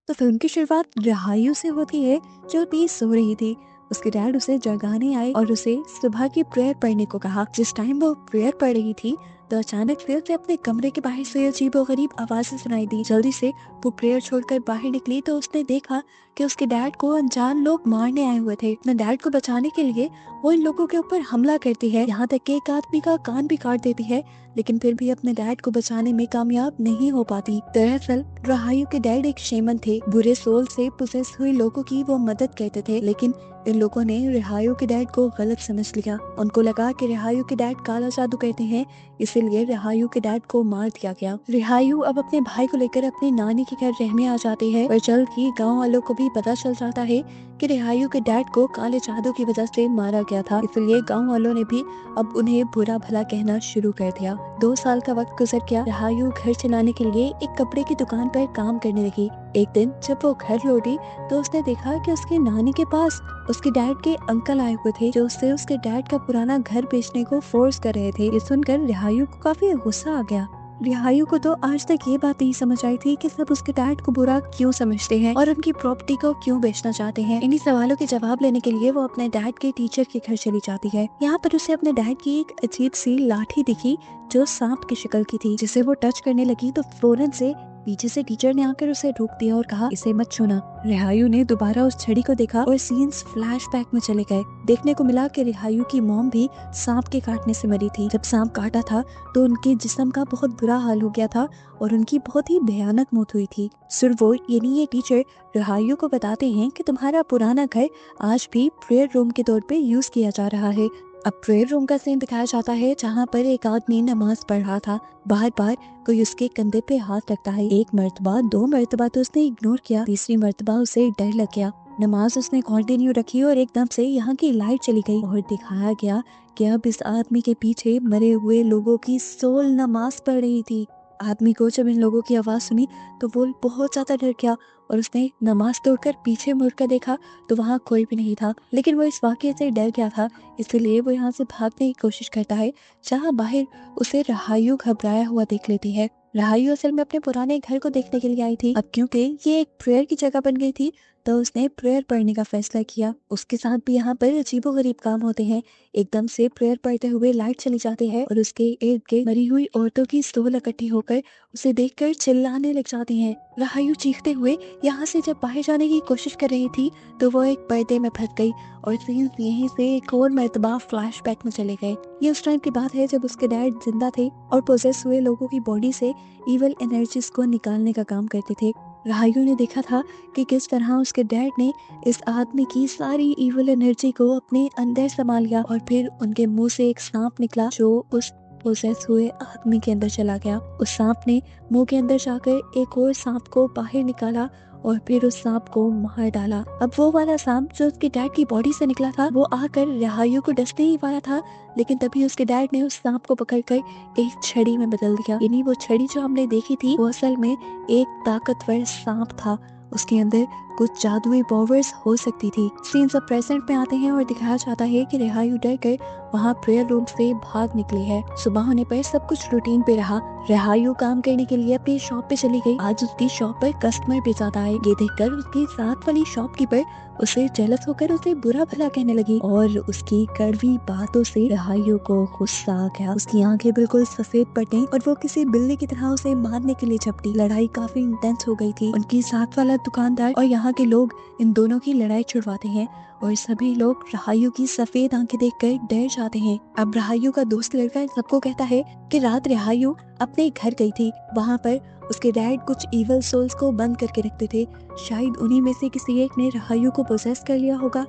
तो फिल्म की शुरुआत रिहायू से होती है, जो अभी सो रही थी। उसके डैड उसे जगाने आए और उसे सुबह की प्रेयर पढ़ने को कहा। जिस टाइम वो प्रेयर पढ़ रही थी तो अचानक से उसे अपने कमरे के बाहर से अजीबोगरीब आवाजें सुनाई दी। जल्दी से वो प्रेयर छोड़कर बाहर निकली तो उसने देखा कि उसके डैड को अनजान लोग मारने आए हुए थे। अपने डैड को बचाने के लिए वो इन लोगों के ऊपर हमला करती है, यहाँ तक कि एक आदमी का कान भी काट देती है, लेकिन फिर भी अपने डैड को बचाने में कामयाब नहीं हो पाती। दरअसल राहायू के डैड एक शेमन थे, बुरे सोल से पोसेस हुए लोगों की वो मदद करते थे, लेकिन इन लोगों ने रिहायू के डैड को गलत समझ लिया। उनको लगा कि रिहायू के डैड काला जादू करते हैं, इसीलिए रिहायू के डैड को मार दिया गया। रिहायू अब अपने भाई को लेकर अपनी नानी के घर रहने आ जाती है, और जल्द ही गांव वालों को भी पता चल जाता है कि रिहायू के डैड को काले जादू की वजह से मारा गया था। इसलिए गांव वालों ने भी अब उन्हें बुरा भला कहना शुरू कर दिया। 2 साल का वक्त गुजर गया। रिहायू घर चलाने के लिए एक कपड़े की दुकान पर काम करने लगी। एक दिन जब वो घर लौटी तो उसने देखा कि उसकी नानी के पास उसके डैड के अंकल आए हुए थे, जो उससे उसके डैड का पुराना घर बेचने को फोर्स कर रहे थे। ये सुनकर रिहायू को काफी गुस्सा आ गया। रिहायू को तो आज तक ये बात नहीं समझ आई थी कि सब उसके डैड को बुरा क्यों समझते हैं और उनकी प्रॉपर्टी को क्यों बेचना चाहते हैं। इन्हीं सवालों के जवाब लेने के लिए वो अपने डैड के टीचर के घर चली जाती है। यहाँ पर उसे अपने डैड की एक अजीब सी लाठी दिखी, जो सांप की शक्ल की थी। जिसे वो टच करने लगी तो फौरन से पीछे से टीचर ने आकर उसे रोक दिया और कहा, इसे मत छूना। रिहायू ने दोबारा उस छड़ी को देखा और सीन्स फ्लैशबैक में चले गए। देखने को मिला कि रिहायू की मॉम भी सांप के काटने से मरी थी। जब सांप काटा था तो उनके जिस्म का बहुत बुरा हाल हो गया था और उनकी बहुत ही भयानक मौत हुई थी। सुरवो यानी ये टीचर रिहायू को बताते हैं कि तुम्हारा पुराना घर आज भी प्रेयर रूम के तौर पे यूज किया जा रहा है। अब प्रेयर रूम का सीन दिखाया जाता है, जहाँ पर एक आदमी नमाज पढ़ रहा था। बार बार कोई उसके कंधे पे हाथ रखता है। 1 मर्तबा 2 मर्तबा तो उसने इग्नोर किया, तीसरी मर्तबा उसे डर लग गया। नमाज उसने कंटिन्यू रखी और एकदम से यहाँ की लाइट चली गई और दिखाया गया कि अब इस आदमी के पीछे मरे हुए लोगों की सोल नमाज पढ़ रही थी। आदमी को जब इन लोगों की आवाज सुनी तो वो बहुत ज्यादा डर गया और उसने नमाज तोड़कर पीछे मुड़कर देखा तो वहाँ कोई भी नहीं था। लेकिन वो इस वाकये से डर गया था, इसलिए वो यहाँ से भागने की कोशिश करता है, जहाँ बाहर उसे रिहायू घबराया हुआ देख लेती है। रिहायू असल में अपने पुराने घर को देखने के लिए आई थी। अब क्योंकि ये एक प्रेयर की जगह बन गई थी तो उसने प्रेयर पढ़ने का फैसला किया। उसके साथ भी यहाँ पर अजीबोगरीब काम होते हैं। एकदम से प्रेयर पढ़ते हुए लाइट चली जाती है और उसके इर्द गिर्द मरी हुई औरतों की सोल इकट्ठी होकर उसे देखकर चिल्लाने लग जाती हैं। राहायू चीखते हुए यहाँ से जब बाहर जाने की कोशिश कर रही थी तो वो एक पर्दे में फंस गई और सीन्स यहीं से एक और मर्तबा फ्लैशबैक में चले गए। ये उस टाइम की बात है जब उसके डैड जिंदा थे और पोजेस हुए लोगों की बॉडी से इविल एनर्जीज को निकालने का काम करते थे। राहायू ने देखा था कि किस तरह उसके डैड ने इस आदमी की सारी इविल एनर्जी को अपने अंदर समा लिया और फिर उनके मुंह से एक सांप निकला, जो उस पोसेस हुए आदमी के अंदर चला गया। उस सांप ने मुंह के अंदर जाकर एक और सांप को बाहर निकाला और फिर उस सांप को मार डाला। अब वो वाला सांप जो उसके डैड की बॉडी से निकला था वो आकर रिहायू को डस नहीं पाया था, लेकिन तभी उसके डैड ने उस सांप को पकड़कर एक छड़ी में बदल दिया। यानी वो छड़ी जो हमने देखी थी वो असल में एक ताकतवर सांप था। उसके अंदर कुछ जादुई पावर्स हो सकती थी। सीन्स अब प्रेजेंट में आते हैं और दिखाया जाता है कि रिहायू डर कर वहाँ प्रेयर रूम से भाग निकली है। सुबह होने पर सब कुछ रूटीन पे रहा। रिहायू काम करने के लिए अपनी शॉप पे चली गई। आज उसकी शॉप पर कस्टमर भी ज्यादा आए। ये देखकर उसकी साथ वाली शॉपकीपर उसे जेलस होकर उसे बुरा भला कहने लगी और उसकी कड़वी बातों से रिहायू को गुस्सा आ गया। उसकी आंखें बिल्कुल सफेद पड़ गईं और वो किसी बिल्ली की तरह उसे मारने के लिए झपटी। लड़ाई काफी इंटेंस हो गई थी। उनकी साथ वाला दुकानदार और यहाँ के लोग इन दोनों की लड़ाई छुड़वाते हैं और सभी लोग राहायू की सफेद आंखें देखकर डर जाते हैं। अब राहायू का दोस्त लड़का सबको कहता है कि रात राहायू अपने घर गई थी। वहाँ पर उसके डैड कुछ इविल सोल्स को बंद करके रखते थे। शायद उन्हीं में से किसी एक ने राहायू को पोसेस कर लिया होगा।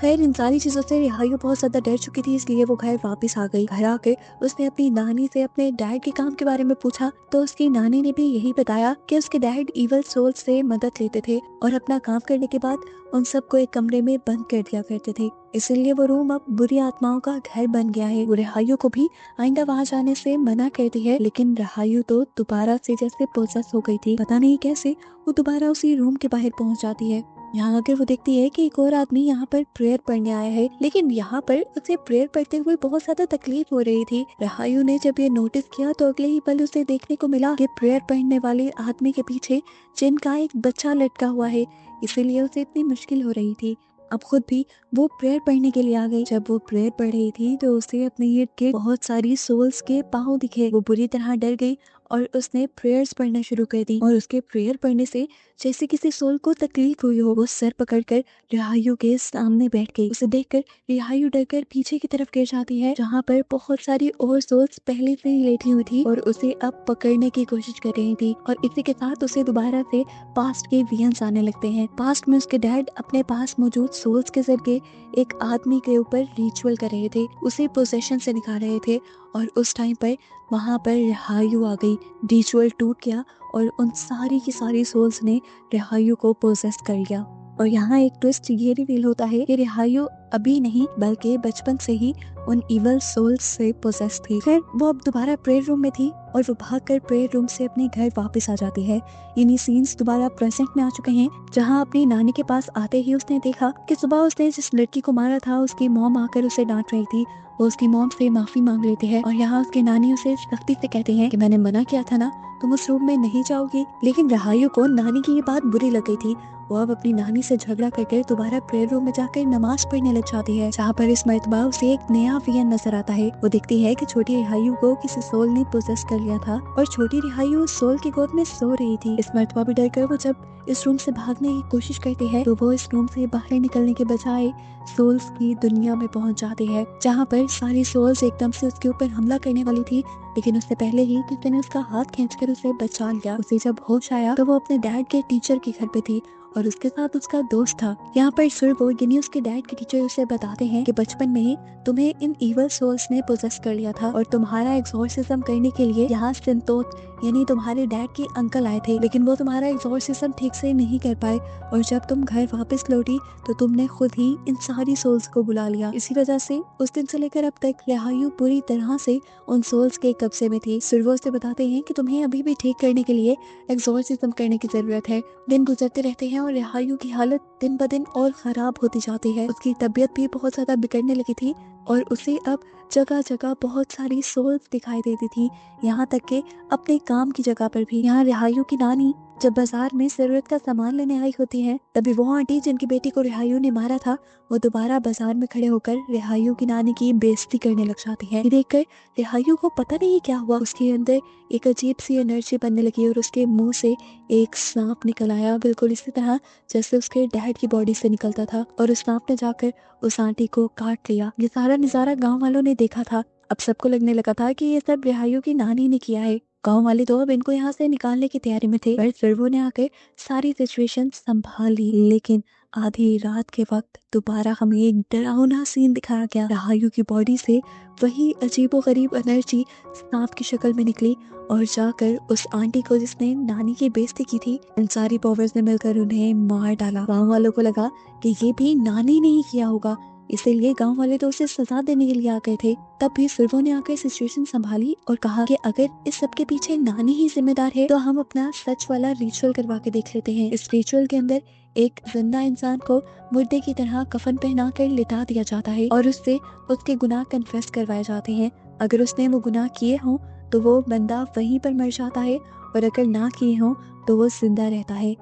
खैर इन सारी चीजों से रिहायू बहुत ज्यादा डर चुकी थी, इसलिए वो घर वापस आ गई। घर आकर उसने अपनी नानी से अपने डैड के काम के बारे में पूछा तो उसकी नानी ने भी यही बताया कि उसके डैड इविल सोल से मदद लेते थे और अपना काम करने के बाद उन सबको एक कमरे में बंद कर दिया करते थे। इसलिए वो रूम अब बुरी आत्माओं का घर बन गया है। वो रिहायू को भी आइंदा वहाँ जाने से मना करती है, लेकिन रिहायू तो दोबारा से जैसे पोसेस हो गई थी। पता नहीं कैसे वो दोबारा उसी रूम के बाहर पहुँच जाती है। यहाँ आकर वो देखती है कि एक और आदमी यहाँ पर प्रेयर पढ़ने आया है, लेकिन यहाँ पर उसे प्रेयर पढ़ते हुए बहुत ज्यादा तकलीफ हो रही थी। रहायू ने जब ये नोटिस किया तो अगले ही पल उसे देखने को मिला कि प्रेयर पढ़ने वाले आदमी के पीछे जिन का एक बच्चा लटका हुआ है, इसीलिए उसे इतनी मुश्किल हो रही थी। अब खुद भी वो प्रेयर पढ़ने के लिए आ गई। जब वो प्रेयर पढ़ रही थी तो उसे अपने इर्द गिर्द बहुत सारी सोल्स के पाँव दिखे। वो बुरी तरह डर गई और उसने प्रेयर्स पढ़ना शुरू कर दी, और उसके प्रेयर पढ़ने से जैसे किसी सोल को तकलीफ हुई हो, वो सर पकड़कर रिहायू के सामने बैठ गई। उसे देखकर रिहायू डरकर पीछे की तरफ गिर जाती है, जहाँ पर बहुत सारी और सोल्स पहले से ही लेटी हुई थी और उसे अब पकड़ने की कोशिश कर रही थी। और इसी के साथ उसे दोबारा से पास्ट के विजन्स आने लगते हैं। पास्ट में उसके डैड अपने पास मौजूद सोल्स के जरिए एक आदमी के ऊपर रिचुअल कर रहे थे, उसे पोजेशन से निकाल रहे थे, और उस टाइम पर वहाँ पर रिहायू आ गई। रिचुअल टूट गया और उन सारी की सारी सोल्स ने रिहायू को पोजेस कर लिया। और यहाँ एक ट्विस्ट ये रिवील होता है कि रिहायू अभी नहीं बल्कि बचपन से ही उन इवल सोल्स से पोजेस थी। फिर वो अब दोबारा प्रेयर रूम में थी और वो भागकर प्रेयर रूम से अपने घर वापस आ जाती है। इन्हीं सीन्स दोबारा प्रेजेंट में आ चुके हैं, जहाँ अपनी नानी के पास आते ही उसने देखा कि सुबह उसने जिस लड़की को मारा था उसकी मॉम आकर उसे डांट रही थी। वो उसकी मॉम से माफी मांग लेती है और यहाँ उसकी नानी उसे सख्ती से कहती है कि मैंने मना किया था ना, तुम उस रूम में नहीं जाओगी। लेकिन रिहायू को नानी की ये बात बुरी लग गई थी। वो अब अपनी नानी से झगड़ा करके दोबारा प्रेयर रूम में जाकर नमाज पढ़ने लग जाती है, जहाँ पर इस मर्तबा उसे एक नया विजन नजर आता है। वो देखती है कि छोटी रिहायू को किसी सोल ने पोजेस कर लिया था और छोटी रिहायू उस सोल की गोद में सो रही थी। इस मर्तबा भी डरकर वो जब इस रूम से भागने की कोशिश करती है तो वो इस रूम से बाहर निकलने के बजाय सोल्स की दुनिया में पहुंच जाती है, जहाँ पर सारी सोल्स एकदम से उसके ऊपर हमला करने वाली थी। लेकिन उससे पहले ही किसी ने उसका हाथ खींचकर उसे बचा लिया। उसे जब होश आया तो वो अपने डैड के टीचर के घर पे थी और उसके साथ उसका दोस्त था। यहाँ पर सुरवो यानी उसके डैड के टीचर उसे बताते हैं कि बचपन में ही तुम्हें इन इवल सोल्स ने पोजेस कर लिया था और तुम्हारा एक्सोर्सिज्म करने के लिए यहाँ सिंतोत यानी तुम्हारे डैड के अंकल आए थे, लेकिन वो तुम्हारा एक्सोर्सिज्म ठीक से नहीं कर पाए और जब तुम घर वापस लौटी तो तुमने खुद ही इन सारी सोल्स को बुला लिया। इसी वजह से उस दिन से लेकर अब तक रिहायू पूरी तरह से उन सोल्स के कब्जे में थी। सुरवो से बताते हैं कि तुम्हें अभी भी ठीक करने के लिए एक्सोर्सिज्म करने की जरूरत है। दिन गुजरते रहते हैं और रिहायू की हालत दिन ब दिन और खराब होती जाती है। उसकी तबीयत भी बहुत ज्यादा बिगड़ने लगी थी और उसे अब जगह जगह बहुत सारी सोल्स दिखाई देती थी, यहाँ तक के अपने काम की जगह पर भी। यहाँ रिहायू की नानी जब बाजार में जरूरत का सामान लेने आई होती है, तभी वो आंटी जिनकी बेटी को रिहायू ने मारा था वो दोबारा बाजार में खड़े होकर रिहायू की नानी की बेइज्जती करने लग जाती है। ये देखकर रिहायू को पता नहीं क्या हुआ, उसके अंदर एक अजीब सी एनर्जी बनने लगी और उसके मुंह से एक सांप निकल आया, बिल्कुल इसी तरह जैसे उसके डैड की बॉडी से निकलता था, और उस सांप ने जाकर उस आंटी को काट लिया। ये सारा नजारा गाँव वालों ने देखा था। अब सबको लगने लगा था कि ये सब रिहायू की नानी ने किया है। गांव वाले तो अब इनको यहाँ से निकालने की तैयारी में थे, पर सुरवो ने आकर सारी सिचुएशन संभाल ली। लेकिन आधी रात के वक्त दोबारा हमें एक डरावना सीन दिखाया गया। रिहायू की बॉडी से वही अजीबोगरीब एनर्जी सांप की शक्ल में निकली और जाकर उस आंटी को जिसने नानी की बेइज्जती की थी, इन सारी पावर्स ने मिलकर उन्हें मार डाला। गाँव वालों को लगा कि ये भी नानी ने ही किया होगा, इसीलिए गांव वाले तो उसे सजा देने के लिए आ गए थे। तब भी सुरवो ने आकर सिचुएशन संभाली और कहा कि अगर इस सब के पीछे नानी ही जिम्मेदार है तो हम अपना सच वाला रिचुअल करवा के देख लेते हैं। इस रिचुअल के अंदर एक जिंदा इंसान को मुर्दे की तरह कफन पहना कर लिटा दिया जाता है और उससे उसके गुनाह कन्फेस करवाए जाते हैं। अगर उसने वो गुनाह किए हों तो वो बंदा वहीं पर मर जाता है और अगर ना किए हों तो वो जिंदा रहता है।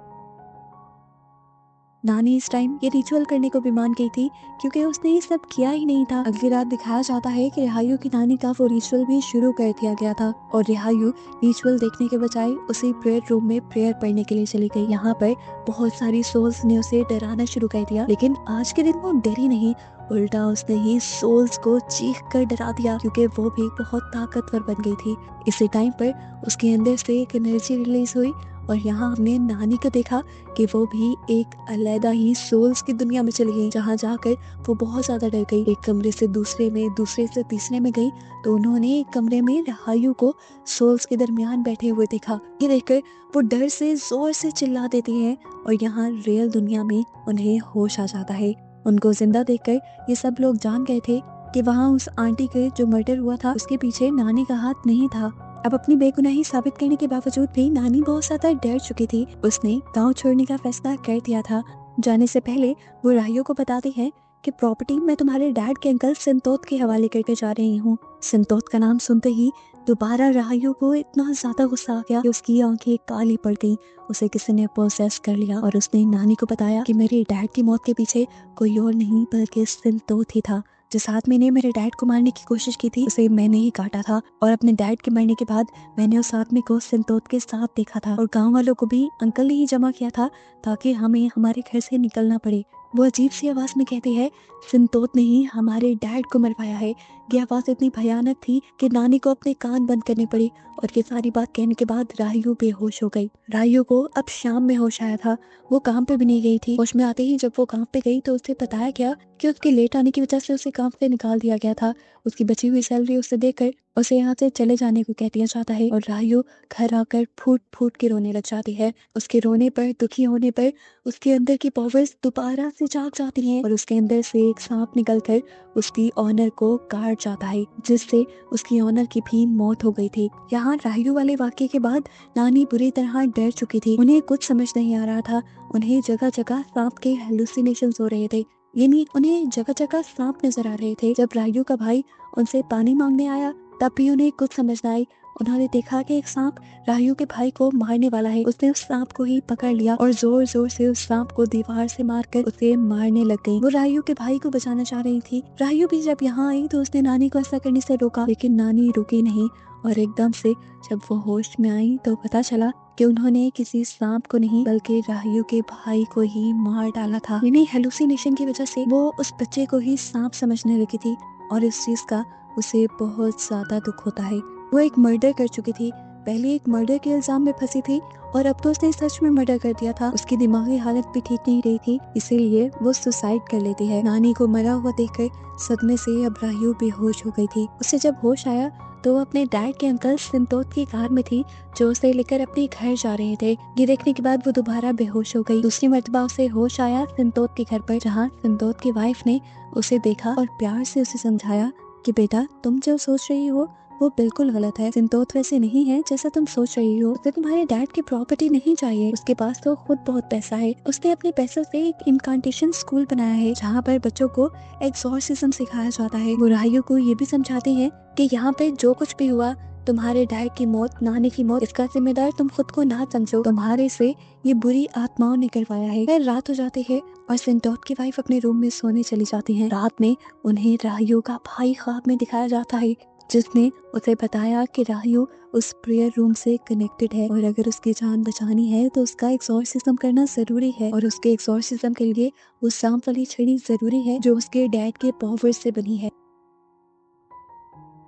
नानी इस टाइम ये रिचुअल करने को भी मान गई थी क्योंकि उसने ये सब किया ही नहीं था। अगली रात दिखाया जाता है कि रिहायू की नानी का वो रिचुअल भी शुरू कर दिया गया था और रिहायू रिचुअल देखने के बजाय उसी प्रेयर रूम में प्रेयर पढ़ने के लिए चली गई। यहाँ पर बहुत सारी सोल्स ने उसे डराना शुरू कर दिया, लेकिन आज के दिन वो डरी नहीं, उल्टा उसने ही सोल्स को चीख कर डरा दिया क्योंकि वो भी बहुत ताकतवर बन गई थी। इसी टाइम पर उसके अंदर से एक एनर्जी रिलीज हुई और यहाँ हमने नानी को देखा कि वो भी एक अलग ही सोल्स की दुनिया में चली गई, जहाँ जाकर वो बहुत ज्यादा डर गई। एक कमरे से दूसरे में, दूसरे से तीसरे में गई तो उन्होंने एक कमरे में रिहायू को सोल्स के दरमियान बैठे हुए देखा। ये देखकर वो डर से जोर से चिल्ला देती है और यहाँ रियल दुनिया में उन्हें होश आ जाता है। उनको जिंदा देखकर ये सब लोग जान गए थे कि वहाँ उस आंटी के जो मर्डर हुआ था उसके पीछे नानी का हाथ नहीं था। अब अपनी बेगुनाही साबित करने के बावजूद भी नानी बहुत ज्यादा डर चुकी थी। उसने गांव छोड़ने का फैसला कर दिया था जाने से पहले वो राहियो को बताती है कि प्रॉपर्टी मैं तुम्हारे डैड के अंकल संतोष के हवाले करके जा रही हूँ। संतोष का नाम सुनते ही दोबारा राहियो को इतना ज्यादा गुस्सा आ गया कि उसकी आंखें काली पड़ गईं। उसे किसी ने पोसेस कर लिया और उसने नानी को बताया कि मेरे डैड की मौत के पीछे कोई और नहीं बल्कि संतोष ही था। जिस आदमी ने मेरे डैड को मारने की कोशिश की थी उसे मैंने ही काटा था और अपने डैड के मरने के बाद मैंने उस आदमी को संतोष के साथ देखा था और गांव वालों को भी अंकल ने ही जमा किया था ताकि हमें हमारे घर से निकलना पड़े। वो अजीब सी आवाज में कहती है, संतोष ने ही हमारे डैड को मरवाया है। ये आवाज इतनी भयानक थी कि नानी को अपने कान बंद करने पड़ी और ये सारी बात कहने के बाद राहियो बेहोश हो गई। राहियो को अब शाम में होश आया था। वो काम पे भी नहीं गई थी। होश में आते ही जब वो काम पे गई तो उसे बताया गया कि उसके लेट आने की वजह से उसे काम से निकाल दिया गया था। उसकी बची हुई सैलरी उसे देकर उसे यहाँ से चले जाने को कह दिया जाता है और राहियो घर आकर फूट फूट के रोने लग जाती है। उसके रोने पर, दुखी होने पर उसके अंदर की पावर्स दोबारा से जाग जाती हैं और उसके अंदर से एक सांप निकलकर उसकी ऑनर को काट जाता है, जिससे उसकी ऑनर की भी मौत हो गई थी। यहाँ राहियो वाले वाक्य के बाद नानी बुरी तरह डर चुकी थी। उन्हें कुछ समझ नहीं आ रहा था। उन्हें जगह जगह सांप के हेलुसिनेशंस हो रहे थे, यानी उन्हें जगह जगह सांप नजर आ रहे थे। जब राहियो का भाई उनसे पानी मांगने आया तब भी उन्हें कुछ समझ न आई। उन्होंने देखा कि एक सांप राहियो के भाई को मारने वाला है। उसने उस सांप को ही पकड़ लिया और जोर जोर से उस सांप को दीवार से मारकर उसे मारने लग गई। वो राहियो के भाई को बचाना चाह रही थी। राहियो भी जब यहाँ आई तो उसने नानी को ऐसा करने से रोका, लेकिन नानी रुकी नहीं और एकदम से जब वो होश में आई तो पता चला कि उन्होंने किसी सांप को नहीं बल्कि राहियो के भाई को ही मार डाला था। इन्हीं हेलुसिनेशन की वजह से वो उस बच्चे को ही सांप समझने लगी थी और इस चीज का उसे बहुत ज्यादा दुख होता है। वो एक मर्डर कर चुकी थी, पहले एक मर्डर के इल्जाम में फंसी थी और अब तो उसने सच में मर्डर कर दिया था। उसकी दिमागी हालत भी ठीक नहीं रही थी, इसीलिए वो सुसाइड कर लेती है। नानी को मरा हुआ देखकर सदमे से अब राहियो बेहोश हो गई थी। उसे जब होश आया तो वो अपने डैड के अंकल संतोष की कार में थी जो उसे लेकर अपने घर जा रहे थे। ये देखने के बाद वो दोबारा बेहोश हो गई। दूसरी मर्तबा उसे होश आया संतोष के घर पर, जहाँ संतोष की वाइफ ने उसे देखा और प्यार से उसे समझाया कि बेटा तुम जो सोच रही हो वो बिल्कुल गलत है। संतोष वैसे नहीं है जैसा तुम सोच रही हो। उसे तुम्हारे डैड की प्रॉपर्टी नहीं चाहिए, उसके पास तो खुद बहुत पैसा है। उसने अपने पैसों से एक इनकांटेशन स्कूल बनाया है जहाँ पर बच्चों को एक्सॉर्सिज्म सिखाया जाता है। वो राहियो को ये भी समझाते हैं कि यहाँ पे जो कुछ भी हुआ, तुम्हारे डैड की मौत, नानी की मौत, इसका जिम्मेदार तुम खुद को ना समझो, तुम्हारे से ये बुरी आत्माओं ने करवाया है। फिर रात हो जाती है और संतोष की वाइफ अपने रूम में सोने चली जाती है। रात में उन्हें राहियो का भाई ख्वाब में दिखाया जाता है जिसने उसे बताया कि राहियो उस प्रेयर रूम से कनेक्टेड है और अगर उसकी जान बचानी है तो उसका एक्सॉर्सिज्म करना जरूरी है और उसके एक्सॉर्सिज्म के लिए वो सांप वाली छड़ी जरूरी है जो उसके डैड के पावर से बनी है।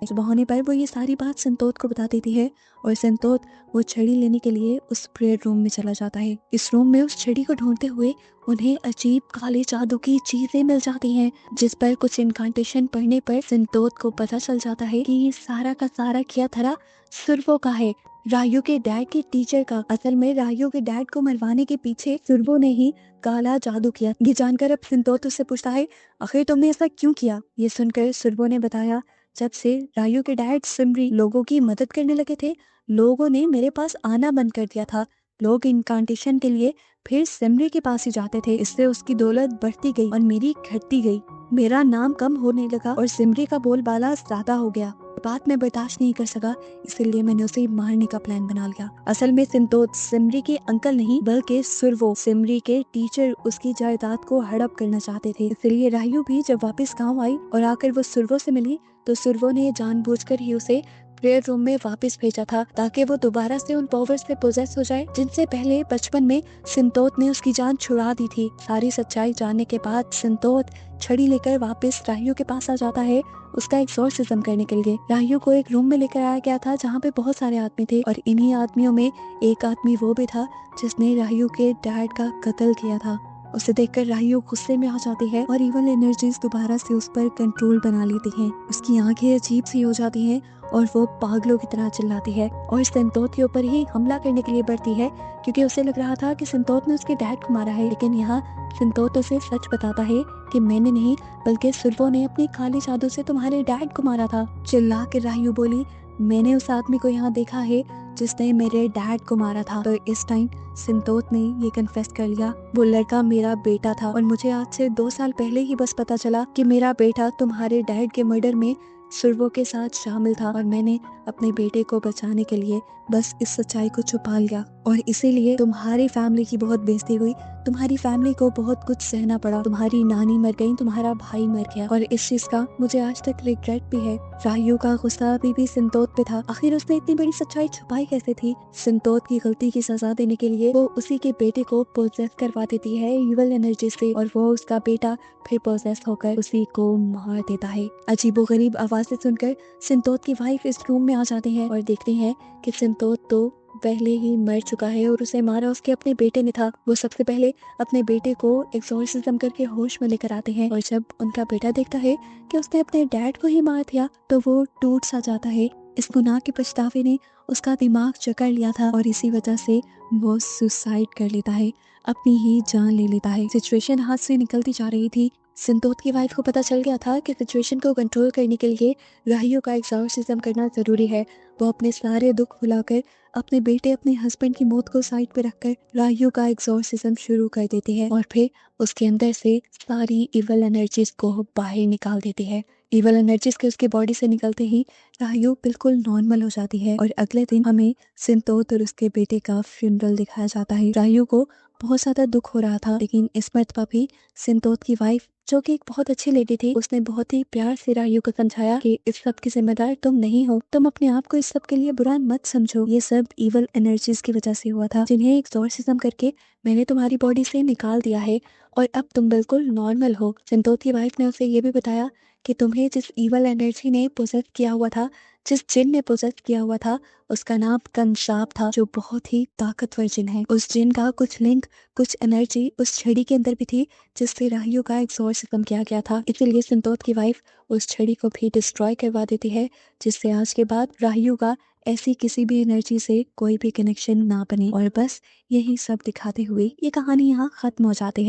सुबह होने पर वो ये सारी बात संतोष को बता देती है और संतोष वो छड़ी लेने के लिए उस प्रेयर रूम में चला जाता है। इस रूम में उस छड़ी को ढूंढते हुए उन्हें अजीब काले जादू की चीजें मिल जाती हैं, जिस पर कुछ इनकांटेशन पढ़ने पर संतोष को पता चल जाता है कि ये सारा का सारा किया धरा सुरवो का है, राहियो के डैड के टीचर का। असल में राहियो के डैड को मरवाने के पीछे सुरवो ने ही काला जादू किया। ये जानकर अब संतोष उससे पूछता है, आखिर तुमने ऐसा क्यों किया? ये सुनकर सुरवो ने बताया, जब से राहियो के डैड सिमरी लोगों की मदद करने लगे थे, लोगों ने मेरे पास आना बंद कर दिया था। लोग इनकांटेशन के लिए फिर सिमरी के पास ही जाते थे। इससे उसकी दौलत बढ़ती गई और मेरी घटती गई। मेरा नाम कम होने लगा और सिमरी का बोलबाला ज्यादा हो गया। बात मैं बर्दाश्त नहीं कर सका, इसलिए मैंने उसे मारने का प्लान बना लिया। असल में संतोष सिमरी के अंकल नहीं बल्कि सुरवो, सिमरी के टीचर, उसकी जायदाद को हड़प करना चाहते थे। इसलिए राहियो भी जब वापस गांव आई और आकर वो सुरवो से मिली तो सुरवो ने जानबूझकर ही उसे प्रेयर रूम में वापस भेजा था ताकि वो दोबारा से उन पावर्स से पोजेस हो जाए जिनसे पहले बचपन में संतोष ने उसकी जान छुड़ा दी थी। सारी सच्चाई जानने के बाद संतोष छड़ी लेकर वापस राहियो के पास आ जाता है उसका एक्सॉर्सिज्म करने के लिए। राहियो को एक रूम में लेकर आया गया था जहाँ पे बहुत सारे आदमी थे और इन्हीं आदमियों में एक आदमी वो भी था जिसने राहियो के डैड का कत्ल किया था। उसे देखकर राहियो गुस्से में आ जाती है और इवल एनर्जीज दोबारा से उस पर कंट्रोल बना लेती हैं। उसकी आंखें अजीब सी हो जाती हैं और वो पागलों की तरह चिल्लाती है और संतोष के ऊपर ही हमला करने के लिए बढ़ती है क्योंकि उसे लग रहा था कि संतोष ने उसके डैड को मारा है। लेकिन यहाँ संतोष उसे सच बताता है कि मैंने नहीं बल्कि सुरवो ने अपनी काली जादू से तुम्हारे डैड को मारा था। चिल्ला कर राहियो बोली, मैंने उस आदमी को यहाँ देखा है जिसने मेरे डैड को मारा था। तो इस टाइम सिंतोत ने ये कन्फेस कर लिया, वो लड़का मेरा बेटा था और मुझे आज से 2 साल पहले ही बस पता चला कि मेरा बेटा तुम्हारे डैड के मर्डर में सुरवो के साथ शामिल था और मैंने अपने बेटे को बचाने के लिए बस इस सच्चाई को छुपा लिया और इसीलिए तुम्हारी फैमिली की बहुत बेइज्जती हुई, तुम्हारी फैमिली को बहुत कुछ सहना पड़ा, तुम्हारी नानी मर गई, तुम्हारा भाई मर गया और इस चीज का मुझे आज तक रिग्रेट भी है। रायू का गुस्सा अभी भी सिंतोत पे था। आखिर उसने इतनी बड़ी सच्चाई छुपाई कैसे थी? सिंतोत की गलती की सजा देने के लिए वो उसी के बेटे को पोजेस करवा देती है इविल एनर्जी से और वो उसका बेटा फिर पोजेस होकर उसी को मार देता है। अजीबोगरीब आवाजें सुनकर सिंतोत की वाइफ इस रूम में आ जाती है और देखते हैं कि सिंतोत तो पहले ही मर चुका है और उसे मारा उसके अपने बेटे ने था। वो सबसे पहले अपने बेटे को एक्सोर्सिज्म करके होश में लेकर आते हैं और जब उनका बेटा देखता है कि उसने अपने डैड को ही मार दिया तो वो टूट सा जाता है। इस गुनाह के पछतावे ने उसका दिमाग चकर लिया था और इसी वजह से वो सुसाइड कर लेता है, अपनी ही जान ले लेता है। सिचुएशन हाथ से निकलती जा रही थी। सिंतोत की वाइफ को पता चल गया था कि सिचुएशन को कंट्रोल करने के लिए राहियो का एक्सोर्सिज्म करना जरूरी है। वो अपने सारे दुख भुलाकर अपने बेटे अपने हस्बैंड की मौत को साइड पे रखकर राहियो का एक्सोर्सिज्म शुरू कर देती है और फिर उसके अंदर से सारी इवल एनर्जीज को बाहर निकाल देती है। इवल एनर्जीज के उसके बॉडी से निकलते ही राहियो बिल्कुल नॉर्मल हो जाती है और अगले दिन हमें सिंतोत और उसके बेटे का फ्यूनरल दिखाया जाता है। राहियो को बहुत ज्यादा दुख हो रहा था लेकिन इस मर्तबा भी सिंतोत की वाइफ जो कि एक बहुत अच्छी लेडी थी, उसने बहुत ही प्यार से रायू को समझाया कि इस सब की जिम्मेदार तुम नहीं हो, तुम अपने आप को इस सब के लिए बुरा मत समझो, ये सब इवल एनर्जीज की वजह से हुआ था जिन्हें एक्सोर्सिज्म करके मैंने तुम्हारी बॉडी से निकाल दिया है और अब तुम बिल्कुल नॉर्मल हो। सिंतोत की वाइफ ने उसे ये भी बताया कि तुम्हें जिस इवल एनर्जी ने पोजेस किया हुआ था, जिस जिन ने पोजेस किया हुआ था, उसका नाम कंशाप था जो बहुत ही ताकतवर जिन है। उस जिन का कुछ लिंक, कुछ एनर्जी उस छड़ी के अंदर भी थी जिससे राहियो का एक्सोर्सिज्म किया गया था। इसीलिए सिंतोत की वाइफ उस छड़ी को भी डिस्ट्रॉय करवा देती है जिससे आज के बाद राहियो का ऐसी किसी भी एनर्जी से कोई भी कनेक्शन ना बने। और बस यही सब दिखाते हुए ये कहानी यहाँ खत्म हो जाती है।